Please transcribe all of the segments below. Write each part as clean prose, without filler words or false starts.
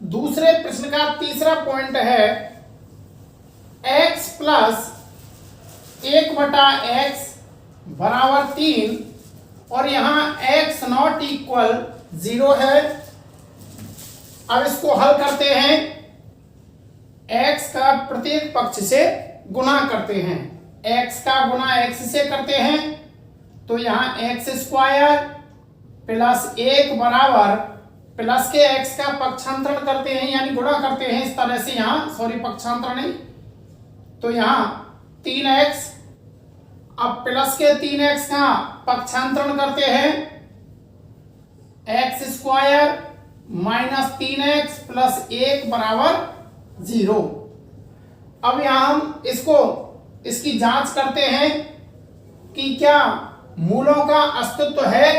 दूसरे प्रश्न का तीसरा पॉइंट है x प्लस 1/x बराबर 3 और यहां x नॉट इक्वल 0 है। अब इसको हल करते हैं, x का प्रत्येक पक्ष से गुणा करते हैं। x का गुणा x से करते हैं तो यहाँ x स्क्वायर प्लस 1 बराबर प्लस के x का पक्षांतरण करते हैं यानी गुणा करते हैं इस तरह से, यहाँ सॉरी पक्षांतरण नहीं, तो यहाँ 3x, अब प्लस के 3x का पक्षांतरण करते हैं, x square minus 3x plus 1 बराबर 0। अब यहां हम इसकी जांच करते हैं कि क्या मूलों का अस्तित्व है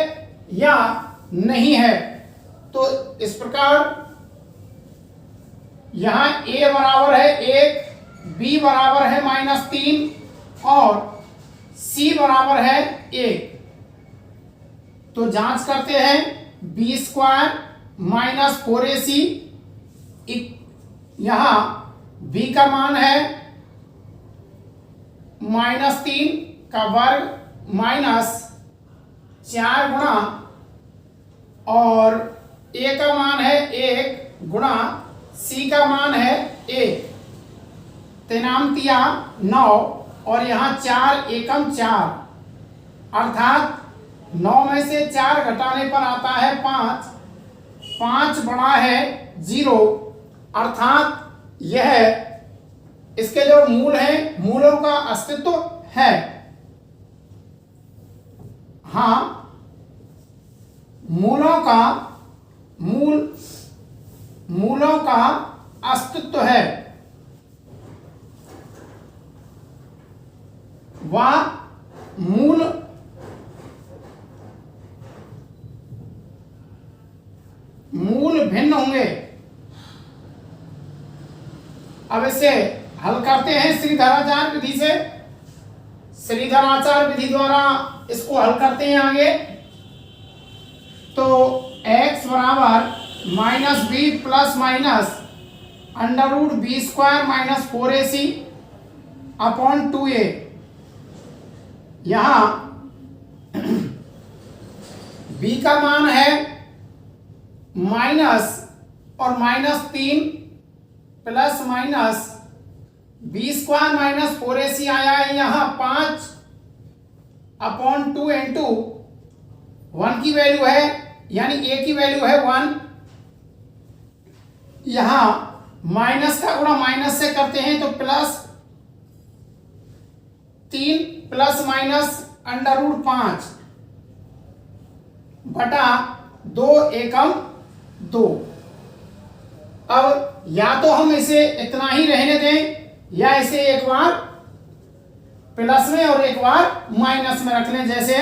या नहीं है। तो इस प्रकार यहां a बराबर है 1, b बराबर है -3 और c बराबर है 1। तो जांच करते हैं, b स्क्वायर माइनस 4ac, यहां b का मान है -3 का वर्ग माइनस 4 गुणा और a का मान है 1 गुणा c का मान है 1, 3 9 और यहाँ 4 एकम 4, अर्थात 9 में से 4 घटाने पर आता है 5, 5 बड़ा है 0, अर्थात यह इसके जो मूल हैं, मूलों का अस्तित्व है। हाँ, मूलों का अस्तित्व है, वह मूल भिन्न होंगे। अब इसे हल करते हैं श्रीधराचार्य विधि से। श्रीधराचार्य विधि द्वारा इसको हल करते हैं आगे। तो x बराबर -b plus minus √b² minus 4ac upon 2a, यहां b का मान है माइनस और -3 plus minus b² minus 4ac आया है यहाँ 5 अपॉन 2 इंटू 1 की वैल्यू है यानी a की वैल्यू है 1। यहां माइनस का गुणा माइनस से करते हैं तो प्लस 3 प्लस माइनस √5 बटा 2 एकम 2। अब या तो हम इसे इतना ही रहने दें या इसे एक बार प्लस में और एक बार माइनस में रख लें। जैसे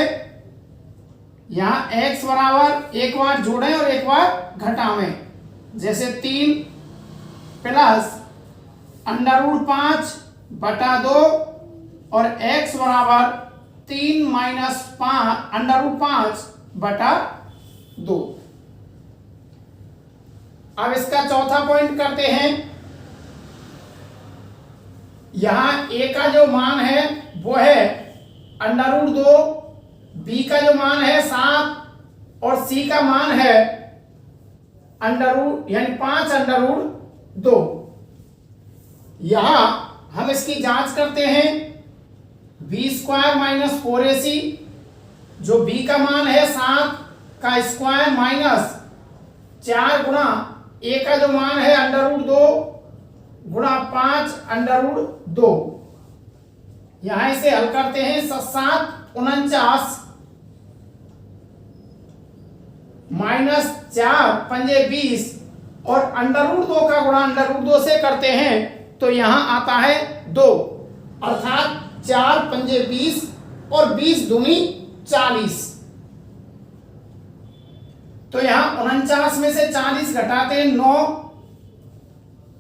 यहां x बराबर एक बार जोड़ें और एक बार घटावें, जैसे 3 प्लस √5 बटा 2 और x बराबर 3 माइनस √5 बटा 2। अब इसका चौथा पॉइंट करते हैं। यहां a का जो मान है वो है √2, b का जो मान है 7 और c का मान है यानी 5√2। यहां हम इसकी जांच करते हैं, b² माइनस 4ac, जो b का मान है 7 का स्क्वायर माइनस 4 गुणा a का जो मान है √2 गुणा 5√2। यहां इसे हल करते हैं, 7 49 माइनस 4 पंजे 20 और √2 का गुणा √2 से करते हैं तो यहां आता है 2, अर्थात 4 पंजे 20 और 20 दूनी 40। तो यहां 49 में से 40 घटाते हैं 9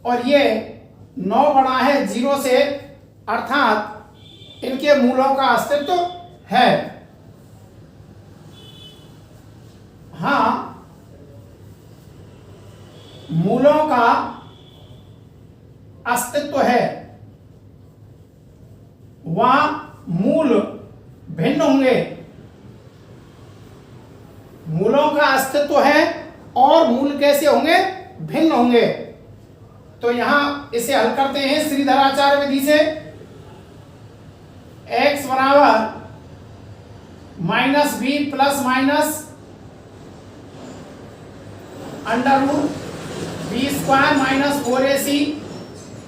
और ये 9 बड़ा है 0 से, अर्थात इनके मूलों का अस्तित्व है। हाँ, मूलों का अस्तित्व है, वहां मूल भिन्न होंगे। मूलों का अस्तित्व है और मूल कैसे होंगे? भिन्न होंगे। तो यहां इसे हल करते हैं श्रीधराचार्य विधि से। x बराबर minus B plus minus under root B square minus 4ac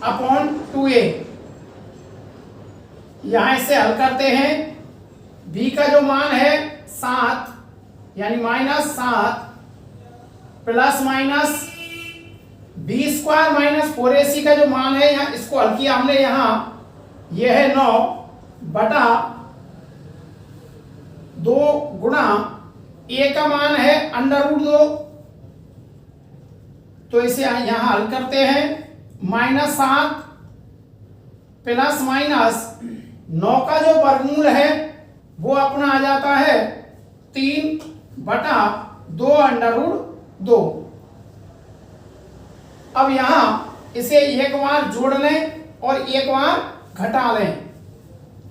upon 2a। यहां इसे हल करते हैं। b का जो मान है 7 यानी -7 plus minus B square minus 4ac का जो मान है, यहाँ इसको हल किया हमने। यहां यह है 9 बटा 2 गुणा a का मान है अंडर रूट 2। तो इसे यहां हल करते हैं। -7 प्लस माइनस 9 का जो वर्गमूल है वो अपना आ जाता है 3 बटा 2 अंडर रूट 2। अब यहां इसे एक बार जोड़ लें और एक बार घटा लें।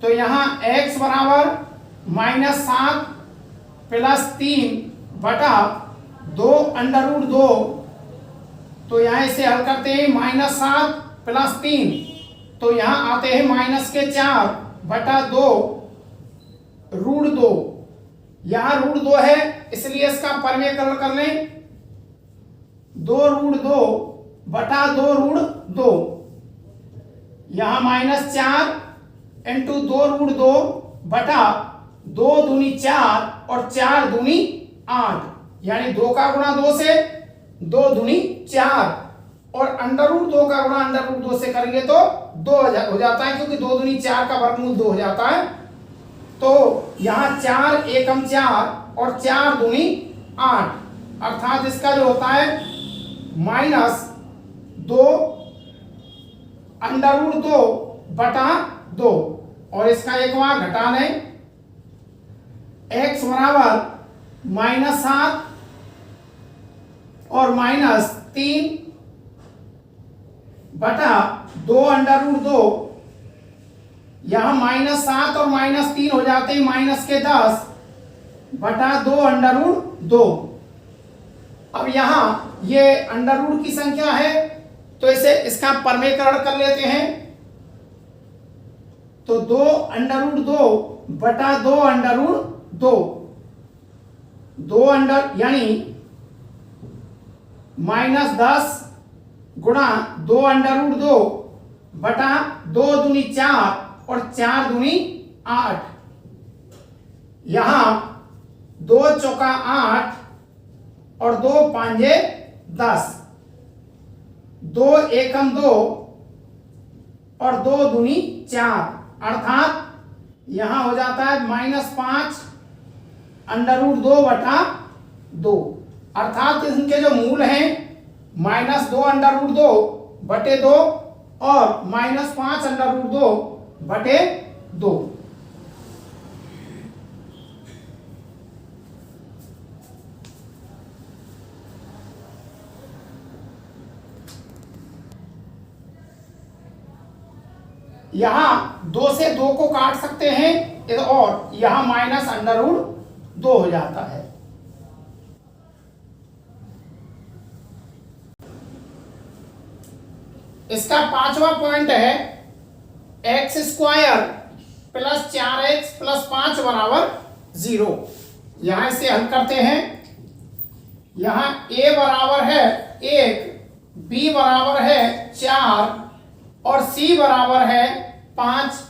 तो यहां x बराबर -7 प्लस 3 बटा 2 अंडर रूट 2। तो यहां इसे हल करते हैं। -7 प्लस 3, तो यहां आते हैं माइनस के 4 बटा 2 रूट 2। यहां रूट 2 है इसलिए इसका परमेयकरण कर लें। 2 रूट 2 बटा 2 रूट 2। यहां -4 इंटू 2 रूट 2 बटा 2 दूनी 4 और 4 दूनी 8, यानी 2 का गुणा 2 से 2 दूनी 4 और अंडर रूट 2 का गुणा अंडर रूट 2 से करेंगे तो 2 हो जाता है, क्योंकि 2 दूनी 4 का वर्गमूल 2 हो जाता है। तो यहां 4 एकम 4 और 4 दूनी 8, अर्थात इसका जो होता है -2 अंडर रूट 2 बटा 2। और इसका एक बार घटा लें। x बराबर -7 और -3 बटा 2 अंडर रूट 2। यहां -7 और -3 हो जाते हैं माइनस के 10 बटा 2 अंडर रूट 2। अब यहां ये अंडर रूट की संख्या है तो इसे इसका परमेयकरण कर लेते हैं। तो 2 अंडर रूट 2 बटा 2 अंडर रूट 2, 2 अंडर यानी -10 गुणा 2 अंडर रूट 2 बटा 2 दूनी 4 और 4 दूनी 8। यहां 2 चौका 8 और 2 पांजे 10, 2 एकम 2 और 2 दूनी 4, अर्थात यहां हो जाता है -5 अंडर रूट 2 बटा 2। अर्थात इनके जो मूल हैं -2 अंडर रूट 2 बटे 2 और -5 अंडर रूट 2 बटे 2। यहां 2 से 2 को काट सकते हैं और यहां माइनस अंडर रूट 2 हो जाता है। इसका 5वां पॉइंट है x square plus 4x plus 5 बराबर 0। यहां इसे हल करते हैं। यहां a बराबर है 1, b बराबर है 4 और c बराबर है 5।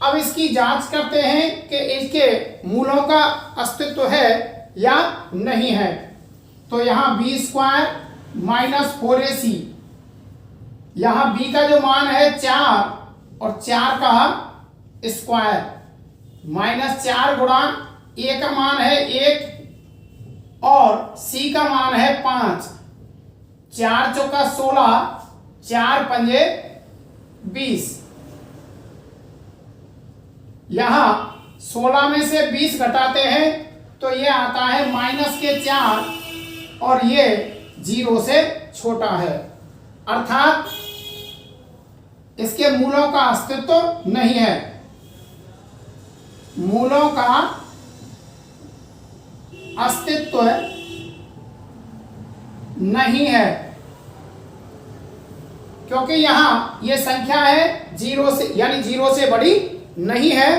अब इसकी जांच करते हैं कि इसके मूलों का अस्तित्व है या नहीं है। तो यहां b स्क्वायर माइनस 4ac, यहां b का जो मान है 4 और 4 का स्क्वायर -4 गुणा a का मान है 1 और c का मान है 5। 4 चौका 16, 4 पंजे 20। यहां 16 में से 20 घटाते हैं तो ये आता है -4 और ये 0 से छोटा है, अर्थात इसके मूलों का अस्तित्व नहीं है, मूलों का अस्तित्व नहीं है, क्योंकि यहां ये संख्या है जीरो से, यानी जीरो से बड़ी नहीं है,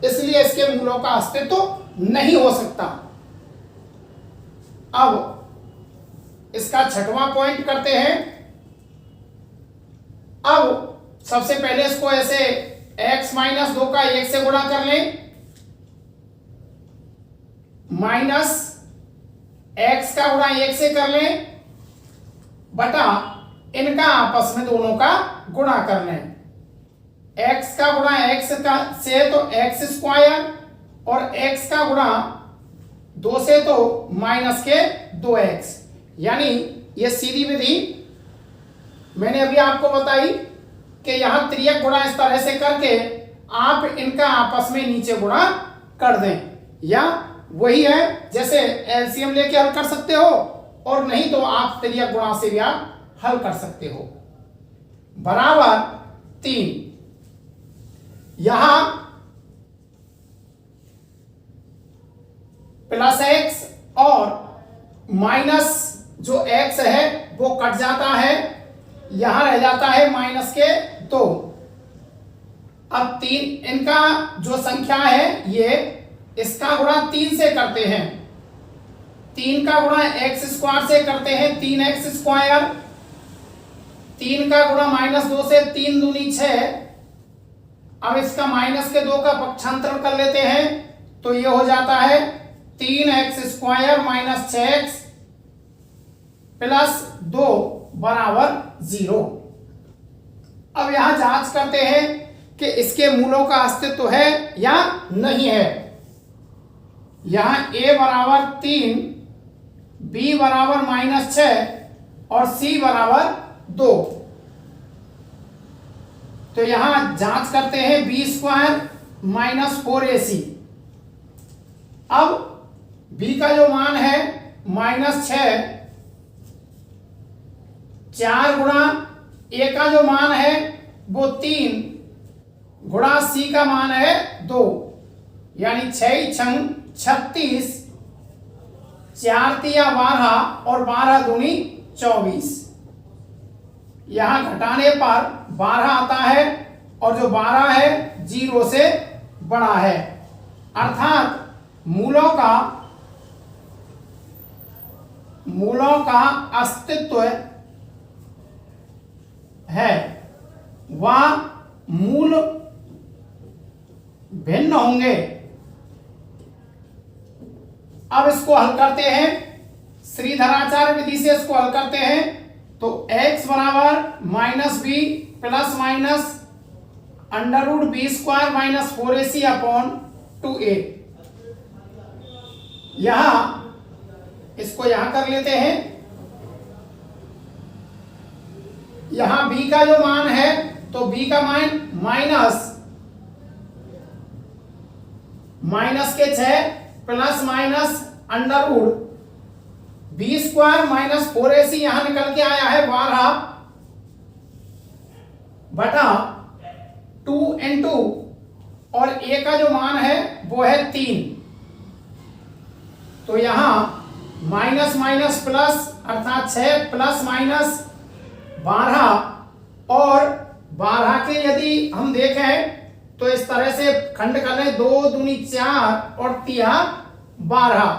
इसलिए इसके मूलों का अस्तित्व नहीं हो सकता। अब इसका छठवां पॉइंट करते हैं। अब सबसे पहले इसको ऐसे x माइनस 2 का 1 से गुणा कर लें, माइनस x का गुणा 1 से कर लें, बटा इनका आपस में दोनों का गुणा कर लें। x का गुणा x का से तो x स्क्वायर, और x का गुणा 2 से तो माइनस के 2x, यानी ये सीधी विधि मैंने अभी आपको बताई कि यहां त्रियक गुणा इस तरह से करके आप इनका आपस में नीचे गुणा कर दें, या वही है जैसे एलसीएम लेके हल कर सकते हो, और नहीं तो आप त्रियक गुणा से भी आप हल कर सकते हो। बराबर 3, यहां प्लस x और माइनस जो x है वो कट जाता है, यहां रह जाता है माइनस के 2। अब 3 इनका जो संख्या है ये इसका गुणा 3 से करते हैं, 3 का गुणा x स्क्वायर से करते हैं 3x स्क्वायर, 3 का गुणा माइनस 2 से 3 दूनी 6। अब इसका माइनस के 2 का पक्षांतर कर लेते हैं, तो ये हो जाता है 3x square minus 6x plus 2 बराबर 0। अब यहां जांच करते हैं कि इसके मूलों का अस्तित्व है या नहीं है। यहां a बराबर 3, b बराबर माइनस 6 और c बराबर 2। तो यहां जांच करते हैं b स्क्वायर माइनस 4ac। अब b का जो मान है माइनस 6, 4 गुणा a का जो मान है वो 3 गुणा c का मान है 2, यानी 6 छंग 36, 4 तिया 12 और 12 दूनी 24। यहां घटाने पर 12 आता है, और जो 12 है 0 से बड़ा है, अर्थात मूलों का अस्तित्व है, वह मूल भिन्न होंगे। अब इसको हल करते हैं, श्रीधराचार्य विधि से इसको हल करते हैं, तो x बराबर minus B plus minus under root B square minus 4ac upon 2a। यहां इसको यहां कर लेते हैं। यहां b का जो मान है तो b का मान माइनस के 6 plus minus under root B square minus 4ac यहां निकल के आया है 12 बटा 2 इंटू, और a का जो मान है वो है 3। तो यहां माइनस माइनस प्लस, अर्थात 6 प्लस माइनस 12, और 12 के यदि हम देखें तो इस तरह से खंड कर लें, 2 दूनी 4 और 3 12,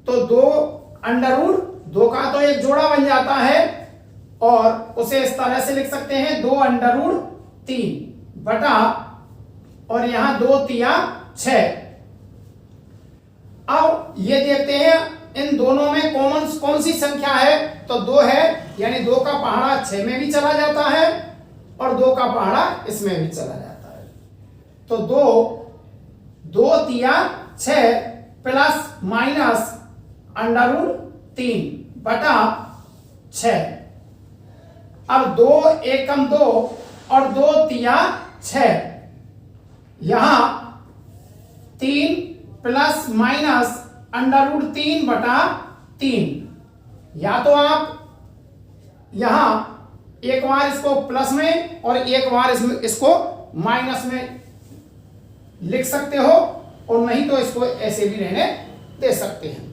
तो 2 अंडर रूट 2 का तो एक जोड़ा बन जाता है, और उसे इस तरह से लिख सकते हैं 2 अंडर रूट 3 बटा, और यहां 2 3 6। अब ये देखते हैं इन दोनों में कॉमन कौन सी संख्या है, तो 2 है, यानी 2 का पहाड़ा 6 में भी चला जाता है, और 2 का पहाड़ा इसमें भी चला जाता है। तो 2 3 6 प्लस माइनस अंडर रूट 3 बटा 6। अब 2 एकम 2 और 2 3 6, यहां 3 प्लस माइनस अंडर रूट 3 बटा 3। या तो आप यहां एक बार इसको प्लस में और एक बार इसको माइनस में लिख सकते हो, और नहीं तो इसको ऐसे भी रहने दे सकते हैं।